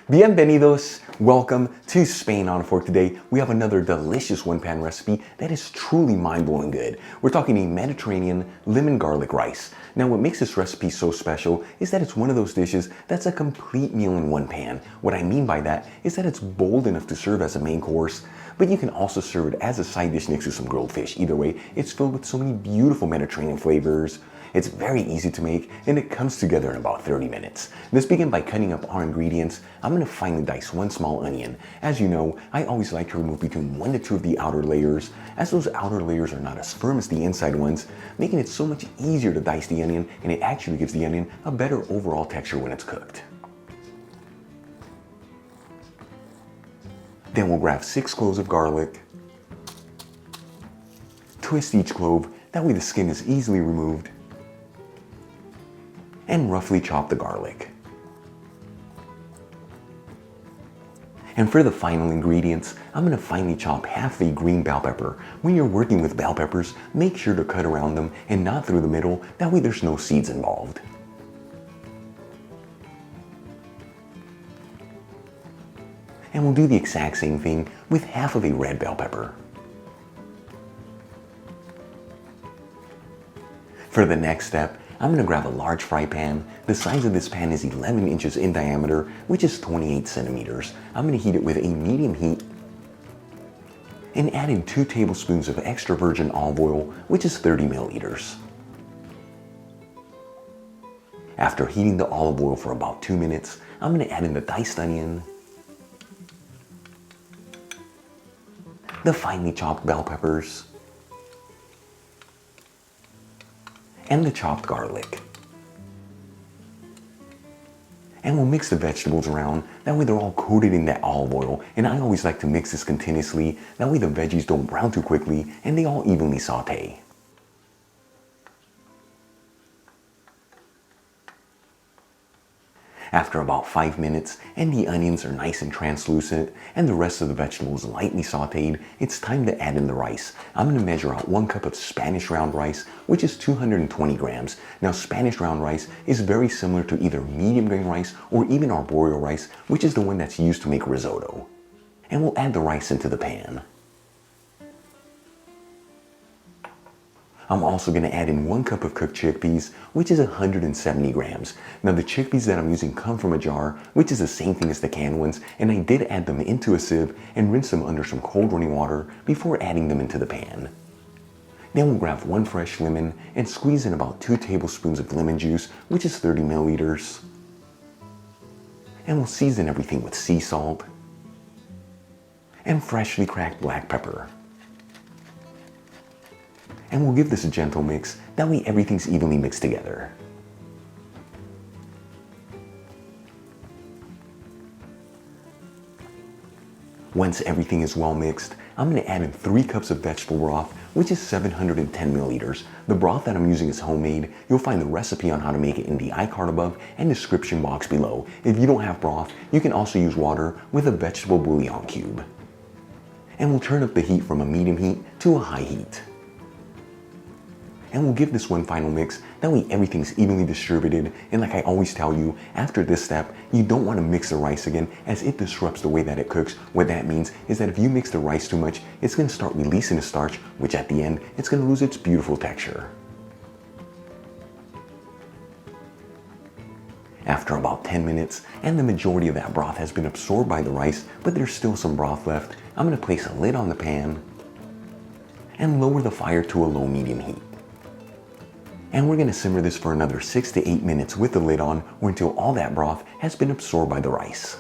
Bienvenidos! Welcome to Spain on a Fork. Today we have another delicious one-pan recipe that is truly mind-blowing good. We're talking a Mediterranean lemon garlic rice. Now what makes this recipe so special is that it's one of those dishes that's a complete meal in one pan. What I mean by that is that it's bold enough to serve as a main course, but you can also serve it as a side dish next to some grilled fish. Either way, it's filled with so many beautiful Mediterranean flavors. It's very easy to make and it comes together in about 30 minutes. Let's begin by cutting up our ingredients. I'm going to finely dice one small onion. As you know, I always like to remove between 1 to 2 of the outer layers, as those outer layers are not as firm as the inside ones, making it so much easier to dice the onion, and it actually gives the onion a better overall texture when it's cooked. Then we'll grab 6 cloves of garlic, twist each clove, that way the skin is easily removed, and roughly chop the garlic. And for the final ingredients, I'm going to finely chop half a green bell pepper. When you're working with bell peppers, make sure to cut around them and not through the middle, that way there's no seeds involved. And we'll do the exact same thing with half of a red bell pepper. For the next step, I'm going to grab a large fry pan. The size of this pan is 11 inches in diameter, which is 28 centimeters. I'm going to heat it with a medium heat and add in 2 tablespoons of extra virgin olive oil, which is 30 milliliters. After heating the olive oil for about 2 minutes, I'm going to add in the diced onion, the finely chopped bell peppers, and the chopped garlic. And we'll mix the vegetables around, that way they're all coated in that olive oil, and I always like to mix this continuously, that way the veggies don't brown too quickly and they all evenly saute. After about 5 minutes and the onions are nice and translucent and the rest of the vegetables lightly sauteed, it's time to add in the rice. I'm going to measure out 1 cup of Spanish round rice, which is 220 grams. Now Spanish round rice is very similar to either medium grain rice or even arborio rice, which is the one that's used to make risotto. And we'll add the rice into the pan. I'm also going to add in 1 cup of cooked chickpeas, which is 170 grams. Now the chickpeas that I'm using come from a jar, which is the same thing as the canned ones, and I did add them into a sieve and rinse them under some cold running water before adding them into the pan. Then we'll grab 1 fresh lemon and squeeze in about 2 tablespoons of lemon juice, which is 30 milliliters. And we'll season everything with sea salt and freshly cracked black pepper. And we'll give this a gentle mix, that way everything's evenly mixed together. Once everything is well mixed, I'm going to add in 3 cups of vegetable broth, which is 710 milliliters. The broth that I'm using is homemade. You'll find the recipe on how to make it in the iCard above and description box below. If you don't have broth, you can also use water with a vegetable bouillon cube. And we'll turn up the heat from a medium heat to a high heat. And we'll give this one final mix, that way everything's evenly distributed, and like I always tell you, after this step, you don't want to mix the rice again as it disrupts the way that it cooks. What that means is that if you mix the rice too much, it's going to start releasing the starch, which at the end, it's going to lose its beautiful texture. After about 10 minutes, and the majority of that broth has been absorbed by the rice, but there's still some broth left, I'm going to place a lid on the pan and lower the fire to a low medium heat. And we're going to simmer this for another 6 to 8 minutes with the lid on, or until all that broth has been absorbed by the rice.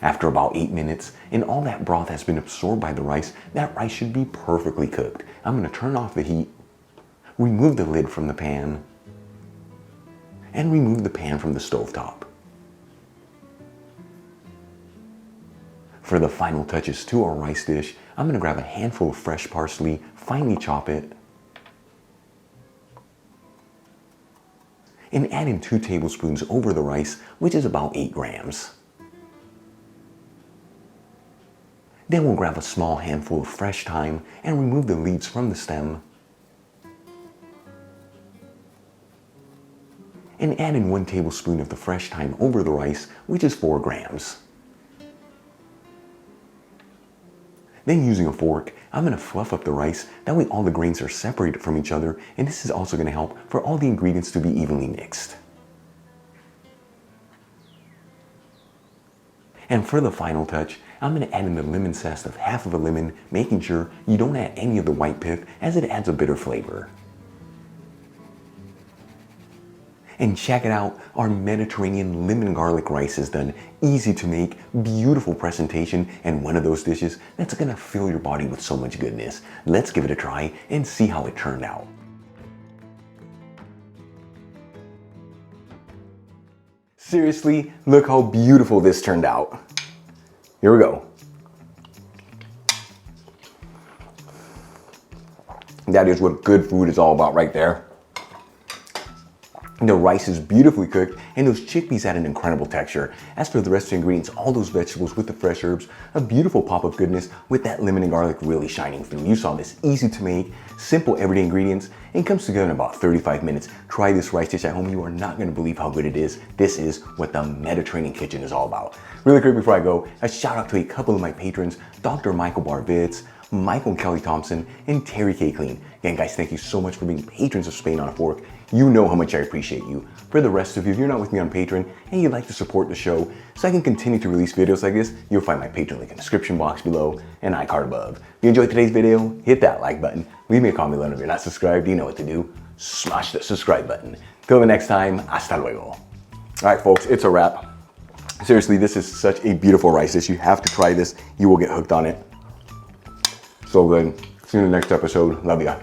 After about 8 minutes and all that broth has been absorbed by the rice, that rice should be perfectly cooked. I'm going to turn off the heat, remove the lid from the pan, and remove the pan from the stovetop. For the final touches to our rice dish, I'm going to grab a handful of fresh parsley, finely chop it, and add in 2 tablespoons over the rice, which is about 8 grams. Then we'll grab a small handful of fresh thyme and remove the leaves from the stem. and add in 1 tablespoon of the fresh thyme over the rice, which is 4 grams. Then using a fork, I'm going to fluff up the rice, that way all the grains are separated from each other, and this is also going to help for all the ingredients to be evenly mixed. And for the final touch, I'm going to add in the lemon zest of half of a lemon, making sure you don't add any of the white pith as it adds a bitter flavor. And check it out, our Mediterranean lemon garlic rice is done. Easy to make, beautiful presentation, and one of those dishes that's gonna fill your body with so much goodness. Let's give it a try and see how it turned out. Seriously, look how beautiful this turned out. Here we go. That is what good food is all about right there. The rice is beautifully cooked, and those chickpeas add an incredible texture. As for the rest of the ingredients, all those vegetables with the fresh herbs, a beautiful pop of goodness with that lemon and garlic really shining through. You saw this, easy to make, simple everyday ingredients, and comes together in about 35 minutes. Try this rice dish at home. You are not gonna believe how good it is. This is what the Mediterranean kitchen is all about. Really quick before I go, a shout out to a couple of my patrons, Dr. Michael Barvitz, Michael and Kelly Thompson, and Terry K. Clean. Again, guys, thank you so much for being patrons of Spain on a Fork. You know how much I appreciate you. For the rest of you, if you're not with me on Patreon and you'd like to support the show so I can continue to release videos like this, you'll find my Patreon link in the description box below and iCard above. If you enjoyed today's video, hit that like button. Leave me a comment below if you're not subscribed. You know what to do. Smash the subscribe button. Till the next time, hasta luego. All right, folks, it's a wrap. Seriously, this is such a beautiful rice dish. You have to try this. You will get hooked on it. So good. See you in the next episode. Love ya.